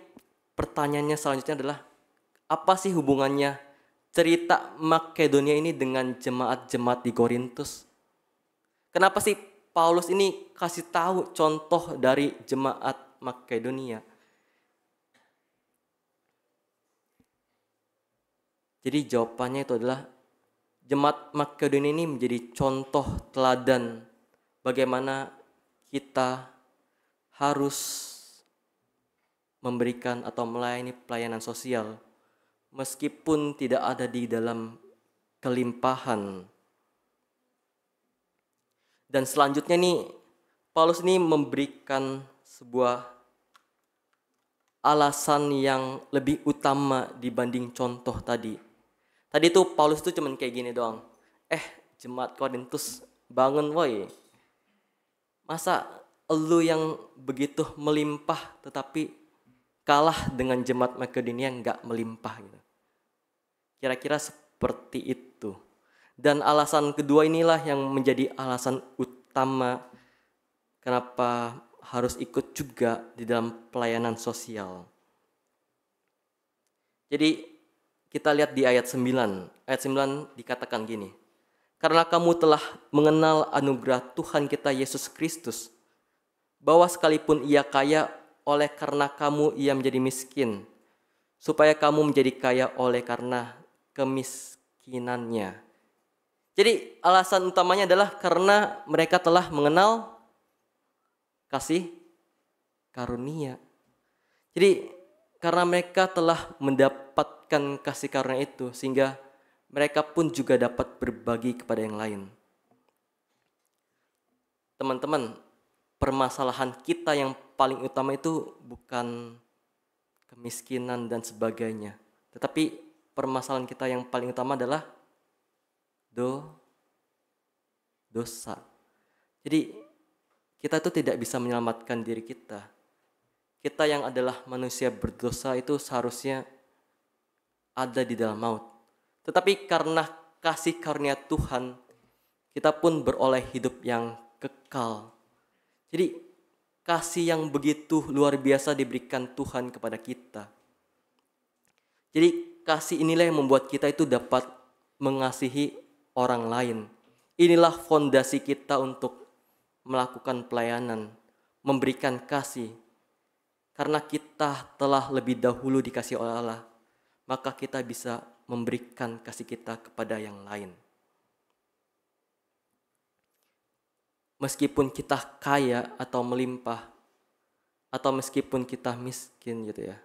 pertanyaannya selanjutnya adalah apa sih hubungannya cerita Makedonia ini dengan jemaat-jemaat di Korintus? Kenapa sih Paulus ini kasih tahu contoh dari jemaat Makedonia? Jadi jawabannya itu adalah jemaat Makedonia ini menjadi contoh teladan bagaimana kita harus memberikan atau melayani pelayanan sosial meskipun tidak ada di dalam kelimpahan. Dan selanjutnya nih, Paulus ini memberikan sebuah alasan yang lebih utama dibanding contoh tadi. Tadi tuh Paulus tuh cuman kayak gini doang. Jemaat Korintus bangun woi. Masa elu yang begitu melimpah tetapi kalah dengan jemaat Makedonia yang gak melimpah gitu. Kira-kira seperti itu. Dan alasan kedua inilah yang menjadi alasan utama kenapa harus ikut juga di dalam pelayanan sosial. Jadi kita lihat di ayat 9. Ayat 9 dikatakan gini. Karena kamu telah mengenal anugerah Tuhan kita Yesus Kristus, bahwa sekalipun ia kaya, oleh karena kamu ia menjadi miskin, supaya kamu menjadi kaya oleh karena kemiskinannya. Jadi alasan utamanya adalah karena mereka telah mengenal kasih karunia. Jadi karena mereka telah mendapatkan kasih karunia itu, sehingga mereka pun juga dapat berbagi kepada yang lain. Teman-teman, permasalahan kita yang paling utama itu bukan kemiskinan dan sebagainya. Tetapi permasalahan kita yang paling utama adalah dosa. Jadi kita itu tidak bisa menyelamatkan diri kita. Kita yang adalah manusia berdosa itu seharusnya ada di dalam maut. Tetapi karena kasih karunia Tuhan, kita pun beroleh hidup yang kekal. Jadi kasih yang begitu luar biasa diberikan Tuhan kepada kita. Jadi kasih inilah yang membuat kita itu dapat mengasihi orang lain. Inilah fondasi kita untuk melakukan pelayanan, memberikan kasih. Karena kita telah lebih dahulu dikasihi oleh Allah, maka kita bisa memberikan kasih kita kepada yang lain. Meskipun kita kaya atau melimpah, atau meskipun kita miskin gitu ya.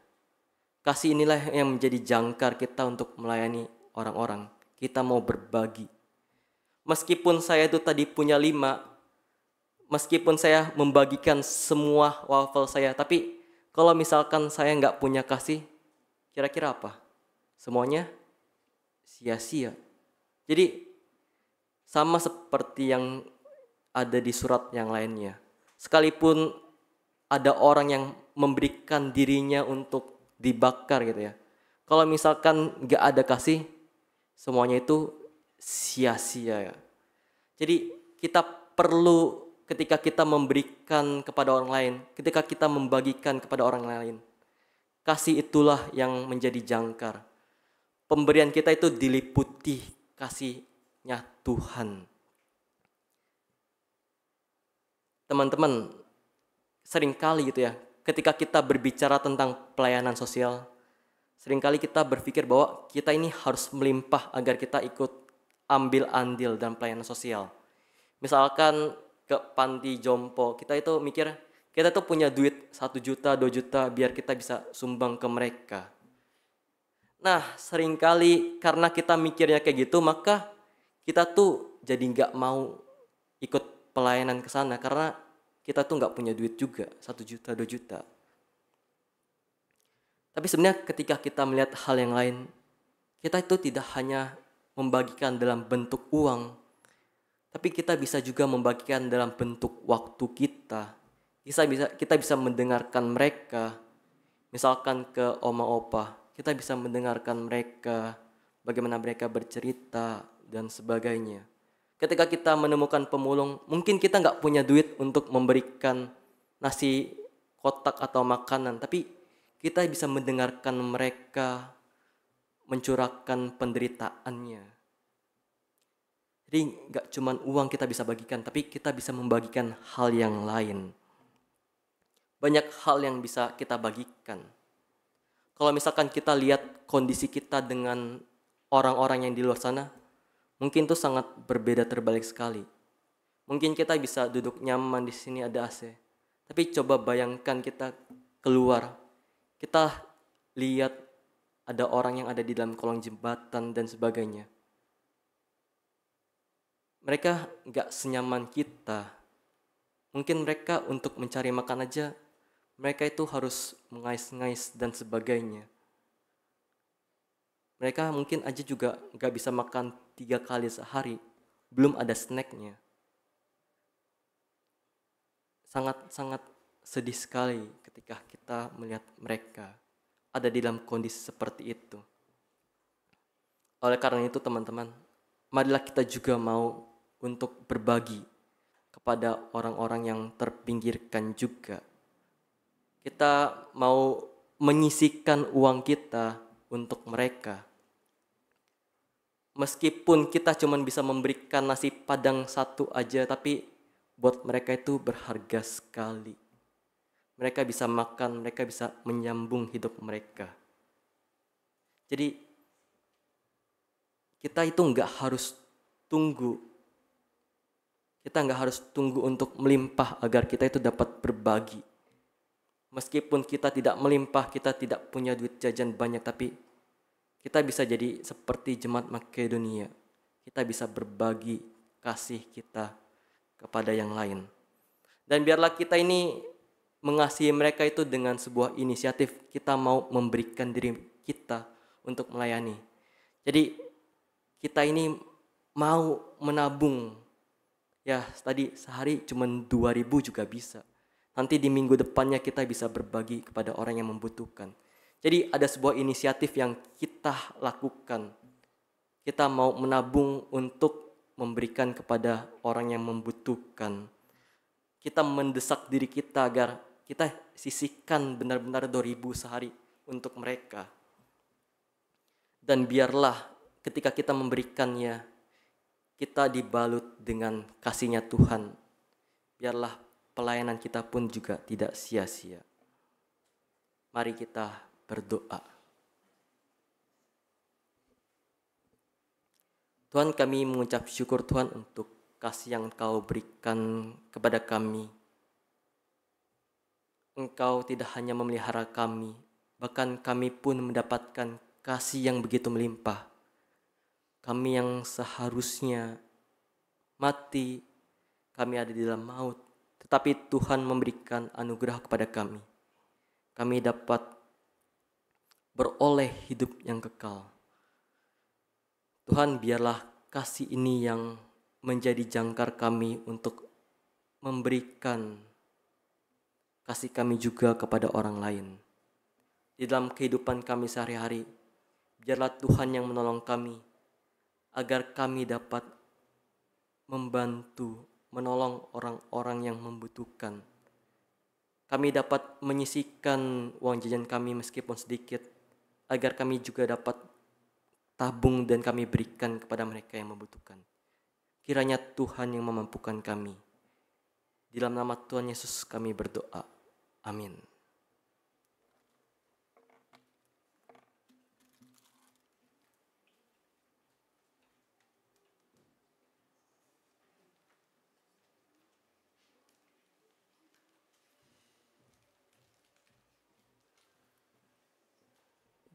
Kasih inilah yang menjadi jangkar kita untuk melayani orang-orang. Kita mau berbagi. Meskipun saya itu tadi punya 5, meskipun saya membagikan semua wafel saya, tapi kalau misalkan saya nggak punya kasih, kira-kira apa? Semuanya sia-sia. Jadi sama seperti yang ada di surat yang lainnya. Sekalipun ada orang yang memberikan dirinya untuk dibakar gitu ya. Kalau misalkan nggak ada kasih, semuanya itu sia-sia ya. Jadi kita perlu ketika kita memberikan kepada orang lain, ketika kita membagikan kepada orang lain, kasih itulah yang menjadi jangkar. Pemberian kita itu diliputi kasihnya Tuhan. Teman-teman, seringkali gitu ya, ketika kita berbicara tentang pelayanan sosial, seringkali kita berpikir bahwa kita ini harus melimpah agar kita ikut ambil andil dalam pelayanan sosial. Misalkan ke panti jompo, kita itu mikir kita tuh punya duit 1 juta, 2 juta biar kita bisa sumbang ke mereka. Nah, seringkali karena kita mikirnya kayak gitu, maka kita tuh jadi gak mau ikut pelayanan ke sana karena kita tuh gak punya duit juga, 1 juta, 2 juta. Tapi sebenarnya ketika kita melihat hal yang lain, kita itu tidak hanya membagikan dalam bentuk uang, tapi kita bisa juga membagikan dalam bentuk waktu kita. Kita bisa mendengarkan mereka, misalkan ke oma opa, kita bisa mendengarkan mereka, bagaimana mereka bercerita dan sebagainya. Ketika kita menemukan pemulung, mungkin kita nggak punya duit untuk memberikan nasi kotak atau makanan, tapi kita bisa mendengarkan mereka mencurahkan penderitaannya. Jadi nggak cuma uang kita bisa bagikan, tapi kita bisa membagikan hal yang lain. Banyak hal yang bisa kita bagikan. Kalau misalkan kita lihat kondisi kita dengan orang-orang yang di luar sana, mungkin itu sangat berbeda terbalik sekali. Mungkin kita bisa duduk nyaman di sini ada AC, tapi coba bayangkan kita keluar, kita lihat ada orang yang ada di dalam kolong jembatan dan sebagainya. Mereka gak senyaman kita. Mungkin mereka untuk mencari makan aja, mereka itu harus mengais-ngais dan sebagainya. Mereka mungkin aja juga gak bisa makan 3 kali sehari, belum ada snacknya. Sangat-sangat sedih sekali ketika kita melihat mereka ada di dalam kondisi seperti itu. Oleh karena itu teman-teman, marilah kita juga mau untuk berbagi kepada orang-orang yang terpinggirkan juga. Kita mau menyisihkan uang kita untuk mereka. Meskipun kita cuma bisa memberikan nasi padang 1 aja, tapi buat mereka itu berharga sekali. Mereka bisa makan, mereka bisa menyambung hidup mereka. Jadi kita itu nggak harus tunggu. Kita nggak harus tunggu untuk melimpah agar kita itu dapat berbagi. Meskipun kita tidak melimpah, kita tidak punya duit jajan banyak, tapi kita bisa jadi seperti jemaat Makedonia. Kita bisa berbagi kasih kita kepada yang lain. Dan biarlah kita ini mengasihi mereka itu dengan sebuah inisiatif. Kita mau memberikan diri kita untuk melayani. Jadi kita ini mau menabung. Ya tadi sehari cuma 2.000 juga bisa. Nanti di minggu depannya kita bisa berbagi kepada orang yang membutuhkan. Jadi ada sebuah inisiatif yang kita lakukan. Kita mau menabung untuk memberikan kepada orang yang membutuhkan. Kita mendesak diri kita agar kita sisihkan benar-benar 2.000 sehari untuk mereka. Dan biarlah ketika kita memberikannya, kita dibalut dengan kasih-Nya Tuhan. Biarlah pelayanan kita pun juga tidak sia-sia. Mari kita berdoa. Tuhan, kami mengucap syukur Tuhan untuk kasih yang Engkau berikan kepada kami. Engkau tidak hanya memelihara kami, bahkan kami pun mendapatkan kasih yang begitu melimpah. Kami yang seharusnya mati, kami ada di dalam maut, tetapi Tuhan memberikan anugerah kepada kami. Kami dapat beroleh hidup yang kekal. Tuhan, biarlah kasih ini yang menjadi jangkar kami untuk memberikan kasih kami juga kepada orang lain. Di dalam kehidupan kami sehari-hari, biarlah Tuhan yang menolong kami, agar kami dapat membantu, menolong orang-orang yang membutuhkan. Kami dapat menyisihkan uang jajan kami meskipun sedikit, agar kami juga dapat tabung dan kami berikan kepada mereka yang membutuhkan. Kiranya Tuhan yang memampukan kami. Di dalam nama Tuhan Yesus kami berdoa. Amin.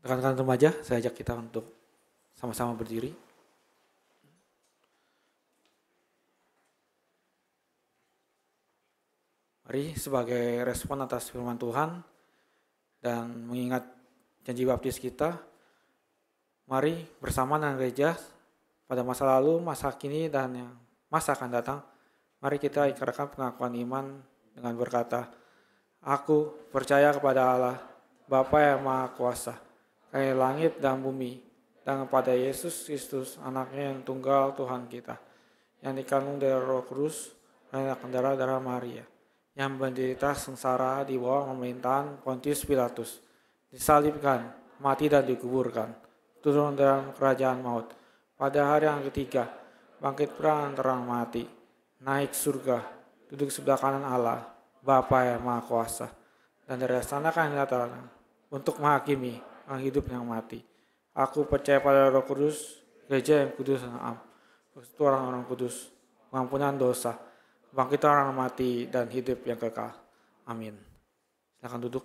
Rekan-rekan remaja, saya ajak kita untuk sama-sama berdiri. Mari sebagai respon atas firman Tuhan dan mengingat janji baptis kita, mari bersama dengan gereja pada masa lalu, masa kini, dan yang masa akan datang, mari kita ikrarkan pengakuan iman dengan berkata, Aku percaya kepada Allah, Bapa yang Maha Kuasa, Kaya langit dan bumi, dan kepada Yesus Kristus, anaknya yang tunggal Tuhan kita, yang dikandung dari Roh Kudus dan akan darah Maria, yang menderita sengsara di bawah pemerintahan Pontius Pilatus, disalibkan, mati dan dikuburkan, turun dalam kerajaan maut. Pada hari yang ketiga, bangkit pula antara mati, naik surga, duduk sebelah kanan Allah, Bapa yang Maha Kuasa, dan dari sana akan datang untuk menghakimi yang hidup yang mati. Aku percaya pada Roh Kudus, gereja yang kudus dan am, persekutuan orang-orang kudus, pengampunan dosa, bangkitan orang mati dan hidup yang kekal. Amin. Silakan duduk.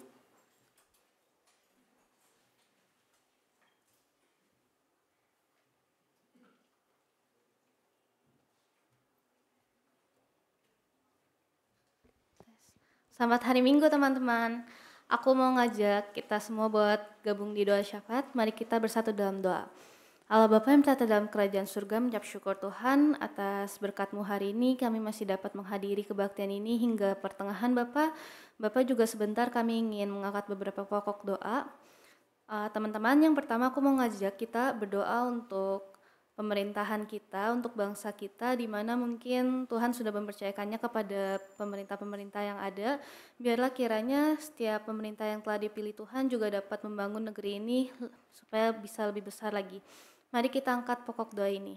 Selamat hari Minggu teman-teman. Aku mau ngajak kita semua buat gabung di doa syafaat. Mari kita bersatu dalam doa. Allah Bapa yang bertata dalam kerajaan surga, mengucap syukur Tuhan atas berkat-Mu hari ini. Kami masih dapat menghadiri kebaktian ini hingga pertengahan Bapa. Bapa juga sebentar kami ingin mengangkat beberapa pokok doa. Teman-teman, yang pertama aku mau ngajak kita berdoa untuk pemerintahan kita, untuk bangsa kita, di mana mungkin Tuhan sudah mempercayakannya kepada pemerintah-pemerintah yang ada. Biarlah kiranya setiap pemerintah yang telah dipilih Tuhan juga dapat membangun negeri ini supaya bisa lebih besar lagi. Mari kita angkat pokok doa ini.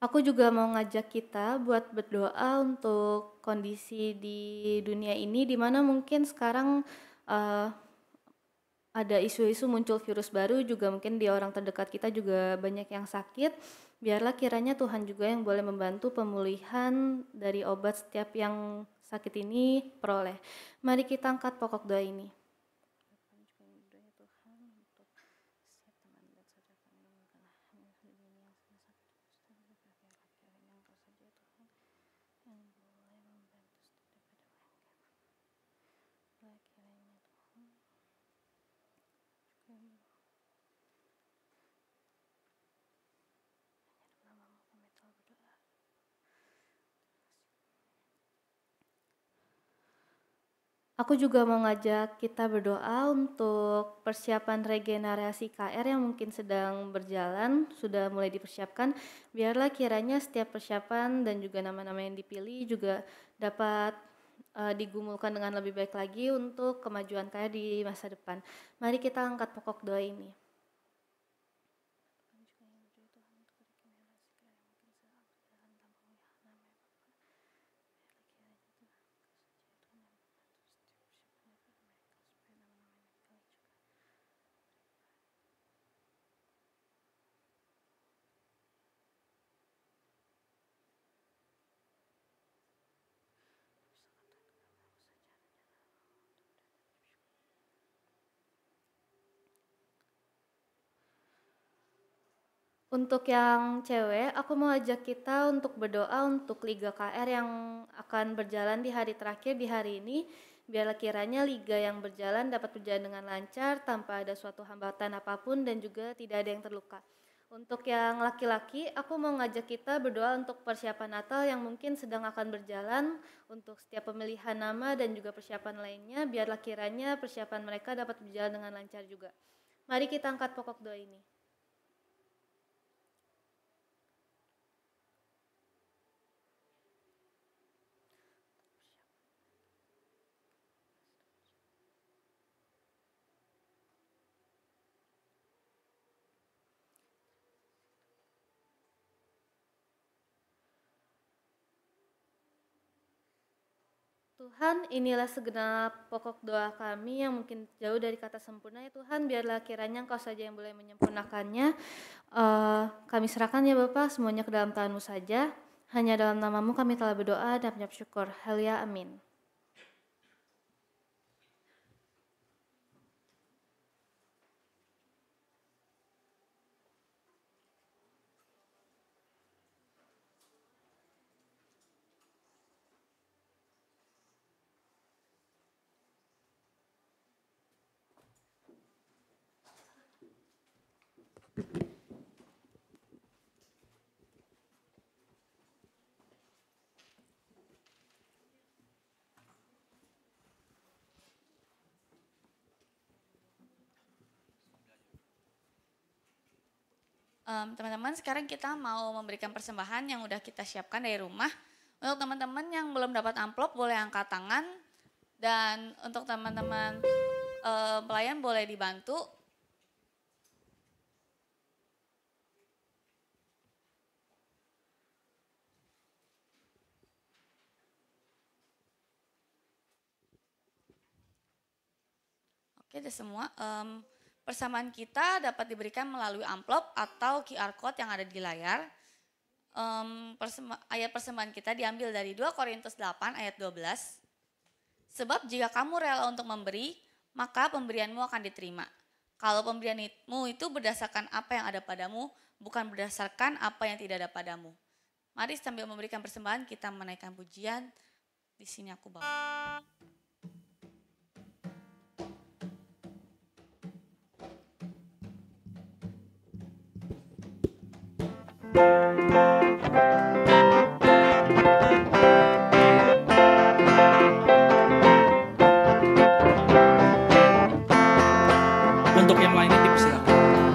Aku juga mau ngajak kita buat berdoa untuk kondisi di dunia ini, di mana mungkin sekarang ada isu-isu muncul virus baru, juga mungkin di orang terdekat kita juga banyak yang sakit. Biarlah kiranya Tuhan juga yang boleh membantu pemulihan dari obat setiap yang sakit ini peroleh. Mari kita angkat pokok doa ini. Aku juga mau ngajak kita berdoa untuk persiapan regenerasi KR yang mungkin sedang berjalan, sudah mulai dipersiapkan. Biarlah kiranya setiap persiapan dan juga nama-nama yang dipilih juga dapat digumulkan dengan lebih baik lagi untuk kemajuan KR di masa depan. Mari kita angkat pokok doa ini. Untuk yang cewek, aku mau ajak kita untuk berdoa untuk Liga KR yang akan berjalan di hari terakhir di hari ini. Biarlah kiranya Liga yang berjalan dapat berjalan dengan lancar tanpa ada suatu hambatan apapun dan juga tidak ada yang terluka. Untuk yang laki-laki, aku mau ngajak kita berdoa untuk persiapan Natal yang mungkin sedang akan berjalan, untuk setiap pemilihan nama dan juga persiapan lainnya. Biarlah kiranya persiapan mereka dapat berjalan dengan lancar juga. Mari kita angkat pokok doa ini. Tuhan, inilah segenap pokok doa kami yang mungkin jauh dari kata sempurna ya Tuhan. Biarlah kiranya Engkau saja yang boleh menyempurnakannya. Kami serahkan ya Bapa semuanya ke dalam tangan-Mu saja. Hanya dalam nama-Mu kami telah berdoa dan mengucap syukur. Haleluya, amin. Teman-teman, sekarang kita mau memberikan persembahan yang udah kita siapkan dari rumah. Untuk teman-teman yang belum dapat amplop boleh angkat tangan. Dan untuk teman-teman pelayan boleh dibantu. Oke, udah semua. Persamaan kita dapat diberikan melalui amplop atau QR Code yang ada di layar. Ayat persembahan kita diambil dari 2 Korintus 8 ayat 12. Sebab jika kamu rela untuk memberi, maka pemberianmu akan diterima. Kalau pemberianmu itu berdasarkan apa yang ada padamu, bukan berdasarkan apa yang tidak ada padamu. Mari sambil memberikan persembahan kita menaikkan pujian. Di sini aku bawa. Untuk yang lainnya dipersilakan.